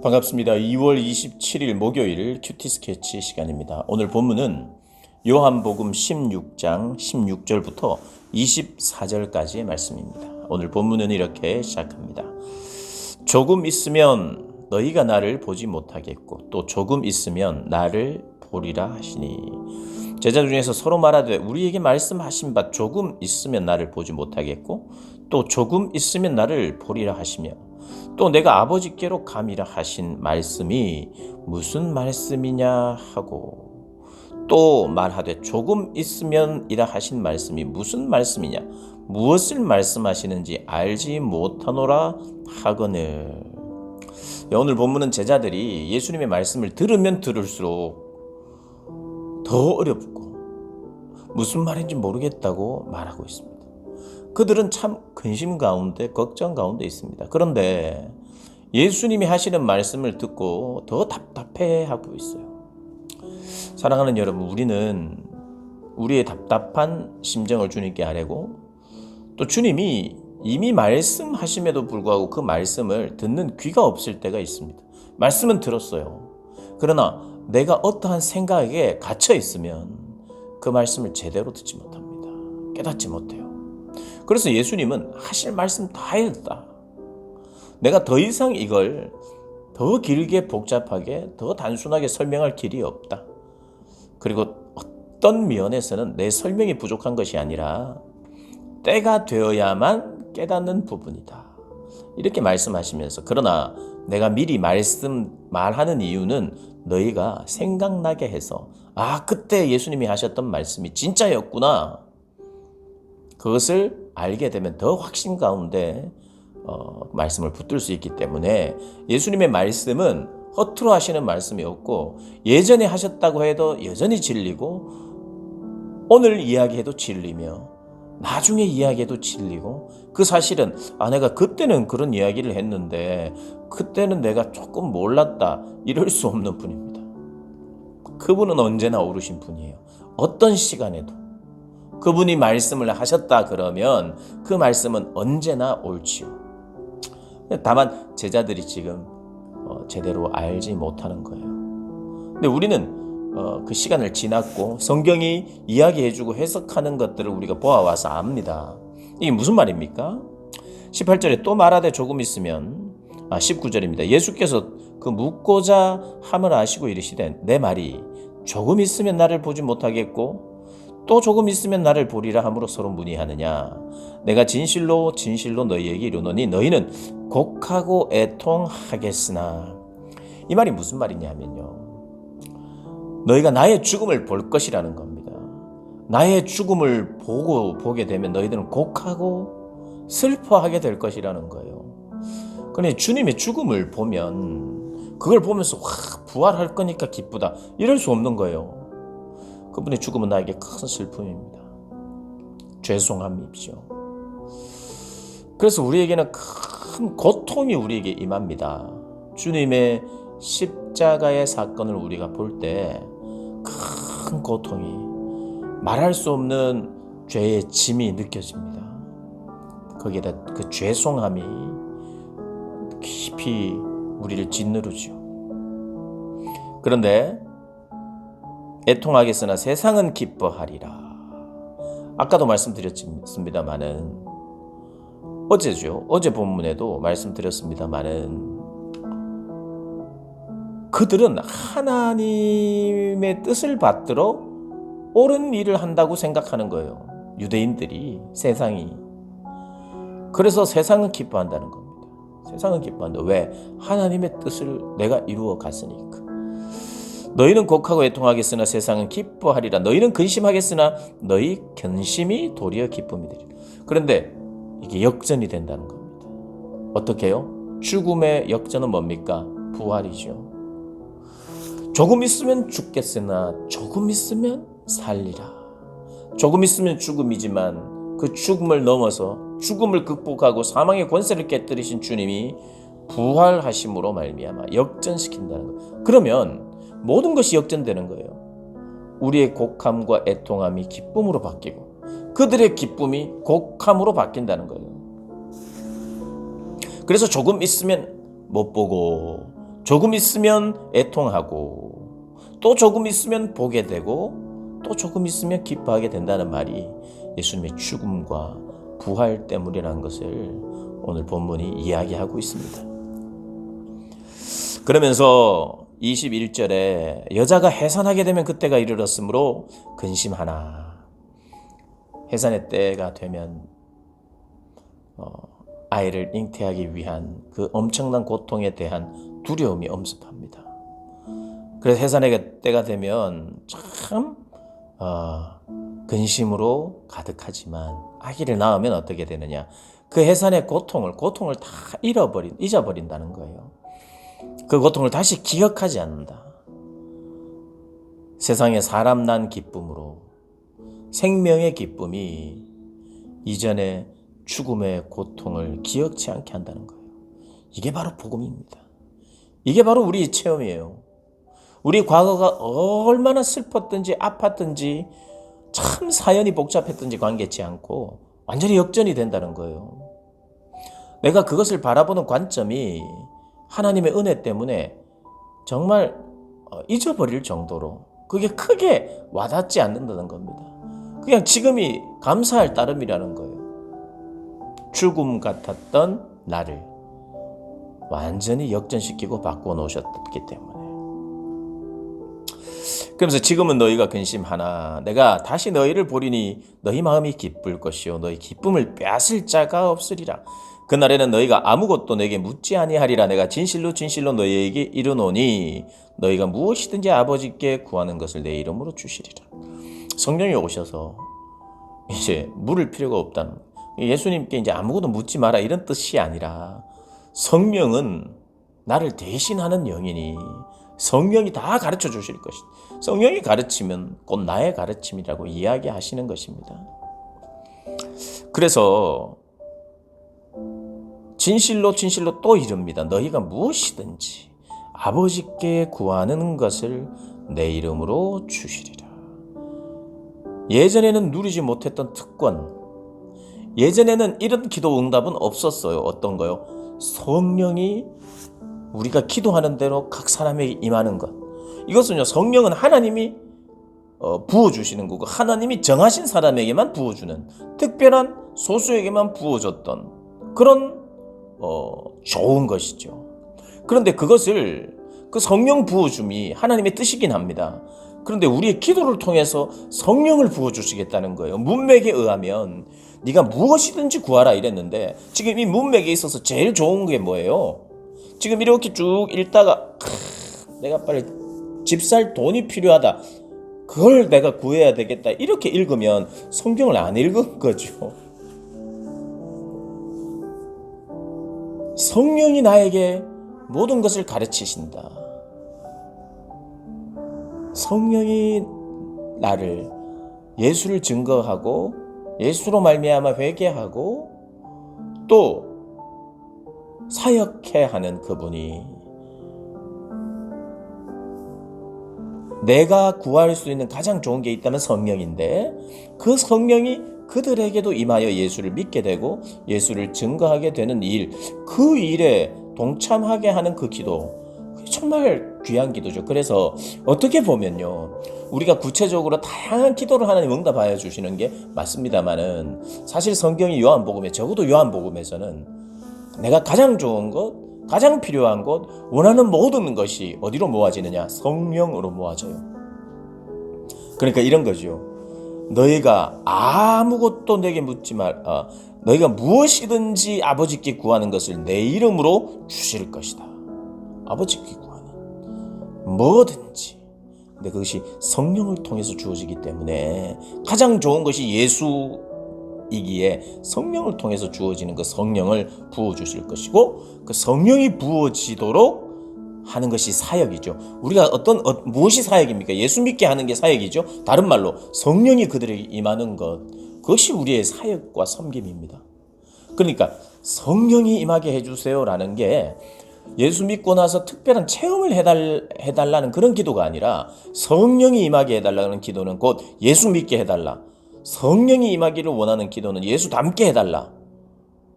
반갑습니다. 2월 27일 목요일 큐티 스케치 시간입니다. 오늘 본문은 요한복음 16장 16절부터 24절까지의 말씀입니다. 오늘 본문은 이렇게 시작합니다. 조금 있으면 너희가 나를 보지 못하겠고 또 조금 있으면 나를 보리라 하시니. 제자 중에서 서로 말하되 우리에게 말씀하신 바 조금 있으면 나를 보지 못하겠고 또 조금 있으면 나를 보리라 하시며 또 내가 아버지께로 감이라 하신 말씀이 무슨 말씀이냐 하고 또 말하되 조금 있으면이라 하신 말씀이 무슨 말씀이냐 무엇을 말씀하시는지 알지 못하노라 하거늘. 오늘 본문은 제자들이 예수님의 말씀을 들으면 들을수록 더 어렵고 무슨 말인지 모르겠다고 말하고 있습니다. 그들은 참 근심 가운데 걱정 가운데 있습니다. 그런데 예수님이 하시는 말씀을 듣고 더 답답해하고 있어요. 사랑하는 여러분, 우리는 우리의 답답한 심정을 주님께 아뢰고 또 주님이 이미 말씀하심에도 불구하고 그 말씀을 듣는 귀가 없을 때가 있습니다. 말씀은 들었어요. 그러나 내가 어떠한 생각에 갇혀 있으면 그 말씀을 제대로 듣지 못합니다. 깨닫지 못해요. 그래서 예수님은 하실 말씀 다 했다. 내가 더 이상 이걸 더 길게 복잡하게 더 단순하게 설명할 길이 없다. 그리고 어떤 면에서는 내 설명이 부족한 것이 아니라 때가 되어야만 깨닫는 부분이다. 이렇게 말씀하시면서 그러나 내가 미리 말하는 이유는 너희가 생각나게 해서 그때 예수님이 하셨던 말씀이 진짜였구나. 그것을 알게 되면 더 확신 가운데 말씀을 붙들 수 있기 때문에 예수님의 말씀은 허투루 하시는 말씀이 없고 예전에 하셨다고 해도 여전히 진리고 오늘 이야기해도 진리며 나중에 이야기해도 진리고 그 사실은 내가 그때는 그런 이야기를 했는데 그때는 내가 조금 몰랐다 이럴 수 없는 분입니다. 그분은 언제나 오르신 분이에요. 어떤 시간에도 그분이 말씀을 하셨다 그러면 그 말씀은 언제나 옳지요. 다만 제자들이 지금 제대로 알지 못하는 거예요. 근데 우리는 그 시간을 지났고 성경이 이야기해주고 해석하는 것들을 우리가 보아와서 압니다. 이게 무슨 말입니까? 18절에 또 말하되 조금 있으면 19절입니다. 예수께서 그 묻고자 함을 아시고 이르시되 내 말이 조금 있으면 나를 보지 못하겠고 또 조금 있으면 나를 보리라 함으로 서로 문의하느냐. 내가 진실로 진실로 너희에게 이르노니 너희는 곡하고 애통하겠으나. 이 말이 무슨 말이냐 하면요, 너희가 나의 죽음을 볼 것이라는 겁니다. 나의 죽음을 보게 되면 너희들은 곡하고 슬퍼하게 될 것이라는 거예요. 그런데 주님의 죽음을 보면 그걸 보면서 부활할 거니까 기쁘다 이럴 수 없는 거예요. 그분의 죽음은 나에게 큰 슬픔입니다. 죄송함이죠. 그래서 우리에게는 큰 고통이 우리에게 임합니다. 주님의 십자가의 사건을 우리가 볼 때 큰 고통이, 말할 수 없는 죄의 짐이 느껴집니다. 거기에다 그 죄송함이 깊이 우리를 짓누르죠. 그런데 애통하겠으나 세상은 기뻐하리라. 아까도 말씀드렸습니다마는 어제 본문에도 말씀드렸습니다마는 그들은 하나님의 뜻을 받들어 옳은 일을 한다고 생각하는 거예요. 유대인들이, 세상이. 그래서 세상은 기뻐한다는 겁니다. 세상은 기뻐한다. 왜? 하나님의 뜻을 내가 이루어 갔으니까. 너희는 곡하고 애통하겠으나 세상은 기뻐하리라. 너희는 근심하겠으나 너희 견심이 도리어 기쁨이 되리라. 그런데 이게 역전이 된다는 겁니다. 어떻게 해요? 죽음의 역전은 뭡니까? 부활이죠. 조금 있으면 죽겠으나 조금 있으면 살리라. 조금 있으면 죽음이지만 그 죽음을 넘어서 죽음을 극복하고 사망의 권세를 깨뜨리신 주님이 부활하심으로 말미암아 역전시킨다는 거예요. 그러면 모든 것이 역전되는 거예요. 우리의 곡함과 애통함이 기쁨으로 바뀌고 그들의 기쁨이 곡함으로 바뀐다는 거예요. 그래서 조금 있으면 못 보고 조금 있으면 애통하고 또 조금 있으면 보게 되고 또 조금 있으면 기뻐하게 된다는 말이 예수님의 죽음과 부활 때문이라는 것을 오늘 본문이 이야기하고 있습니다. 그러면서 21절에 여자가 해산하게 되면 그때가 이르렀으므로 근심하나. 해산의 때가 되면 아이를 잉태하기 위한 그 엄청난 고통에 대한 두려움이 엄습합니다. 그래서 해산의 때가 되면 참 근심으로 가득하지만 아기를 낳으면 어떻게 되느냐? 그 해산의 고통을 다 잊어버린다는 거예요. 그 고통을 다시 기억하지 않는다. 세상에 사람 난 기쁨으로 생명의 기쁨이 이전의 죽음의 고통을 기억지 않게 한다는 거예요. 이게 바로 복음입니다. 이게 바로 우리의 체험이에요. 우리 과거가 얼마나 슬펐든지 아팠든지 참 사연이 복잡했든지 관계치 않고 완전히 역전이 된다는 거예요. 내가 그것을 바라보는 관점이 하나님의 은혜 때문에 정말 잊어버릴 정도로 그게 크게 와닿지 않는다는 겁니다. 그냥 지금이 감사할 따름이라는 거예요. 죽음 같았던 나를 완전히 역전시키고 바꾸어 놓으셨기 때문에. 그러면서 지금은 너희가 근심하나 내가 다시 너희를 보리니 너희 마음이 기쁠 것이요 너희 기쁨을 빼앗을 자가 없으리라. 그날에는 너희가 아무것도 내게 묻지 아니하리라. 내가 진실로 너희에게 이르노니 너희가 무엇이든지 아버지께 구하는 것을 내 이름으로 주시리라. 성령이 오셔서 이제 물을 필요가 없다는, 예수님께 이제 아무것도 묻지 마라 이런 뜻이 아니라 성령은 나를 대신하는 영이니 성령이 다 가르쳐 주실 것이다. 성령이 가르치면 곧 나의 가르침이라고 이야기하시는 것입니다. 그래서 진실로 또 이릅니다. 너희가 무엇이든지 아버지께 구하는 것을 내 이름으로 주시리라. 예전에는 누리지 못했던 특권, 예전에는 이런 기도 응답은 없었어요. 어떤 거요? 성령이 우리가 기도하는 대로 각 사람에게 임하는 것. 이것은요, 성령은 하나님이 부어주시는 거고 하나님이 정하신 사람에게만 부어주는, 특별한 소수에게만 부어줬던 그런 좋은 것이죠. 그런데 그것을, 그 성령 부어줌이 하나님의 뜻이긴 합니다. 그런데 우리의 기도를 통해서 성령을 부어주시겠다는 거예요. 문맥에 의하면 네가 무엇이든지 구하라 이랬는데 지금 이 문맥에 있어서 제일 좋은 게 뭐예요? 지금 이렇게 쭉 읽다가 내가 빨리 집 살 돈이 필요하다, 그걸 내가 구해야 되겠다, 이렇게 읽으면 성경을 안 읽은 거죠. 성령이 나에게 모든 것을 가르치신다. 성령이 나를 예수를 증거하고 예수로 말미암아 회개하고 또 사역해 하는 그분이 내가 구할 수 있는 가장 좋은 게 있다면 성령인데, 그 성령이 그들에게도 임하여 예수를 믿게 되고 예수를 증거하게 되는 일, 그 일에 동참하게 하는 그 기도, 정말 귀한 기도죠. 그래서 어떻게 보면요, 우리가 구체적으로 다양한 기도를 하나님 응답하여 주시는 게 맞습니다만은, 사실 성경이 요한복음에, 적어도 요한복음에서는 내가 가장 좋은 것, 가장 필요한 것, 원하는 모든 것이 어디로 모아지느냐? 성령으로 모아져요. 그러니까 이런 거죠. 너희가 아무것도 내게 묻지 말아. 너희가 무엇이든지 아버지께 구하는 것을 내 이름으로 주실 것이다. 아버지께 구하는 뭐든지. 근데 그것이 성령을 통해서 주어지기 때문에 가장 좋은 것이 예수이기에 성령을 통해서 주어지는 그 성령을 부어주실 것이고, 그 성령이 부어지도록 하는 것이 사역이죠. 우리가 무엇이 사역입니까? 예수 믿게 하는 게 사역이죠. 다른 말로 성령이 그들에게 임하는 것, 그것이 우리의 사역과 섬김입니다. 그러니까 성령이 임하게 해주세요라는 게 예수 믿고 나서 특별한 체험을 해달라는 그런 기도가 아니라, 성령이 임하게 해달라는 기도는 곧 예수 믿게 해달라, 성령이 임하기를 원하는 기도는 예수 닮게 해달라,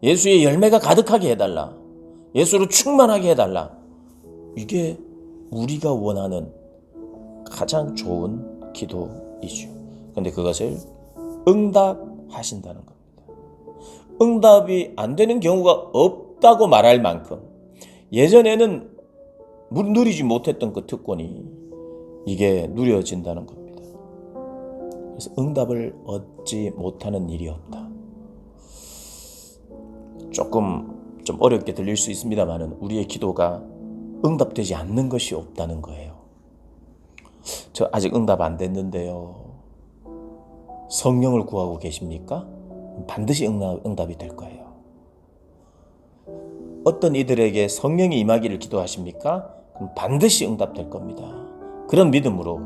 예수의 열매가 가득하게 해달라, 예수로 충만하게 해달라, 이게 우리가 원하는 가장 좋은 기도이죠. 근데 그것을 응답하신다는 겁니다. 응답이 안 되는 경우가 없다고 말할 만큼 예전에는 누리지 못했던 그 특권이 이게 누려진다는 겁니다. 그래서 응답을 얻지 못하는 일이 없다. 조금 좀 어렵게 들릴 수 있습니다만 우리의 기도가 응답되지 않는 것이 없다는 거예요. 저 아직 응답 안 됐는데요. 성령을 구하고 계십니까? 반드시 응답이 될 거예요. 어떤 이들에게 성령이 임하기를 기도하십니까? 그럼 반드시 응답될 겁니다. 그런 믿음으로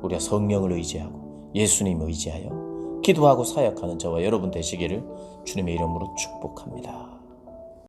우리가 성령을 의지하고 예수님을 의지하여 기도하고 사역하는 저와 여러분 되시기를 주님의 이름으로 축복합니다.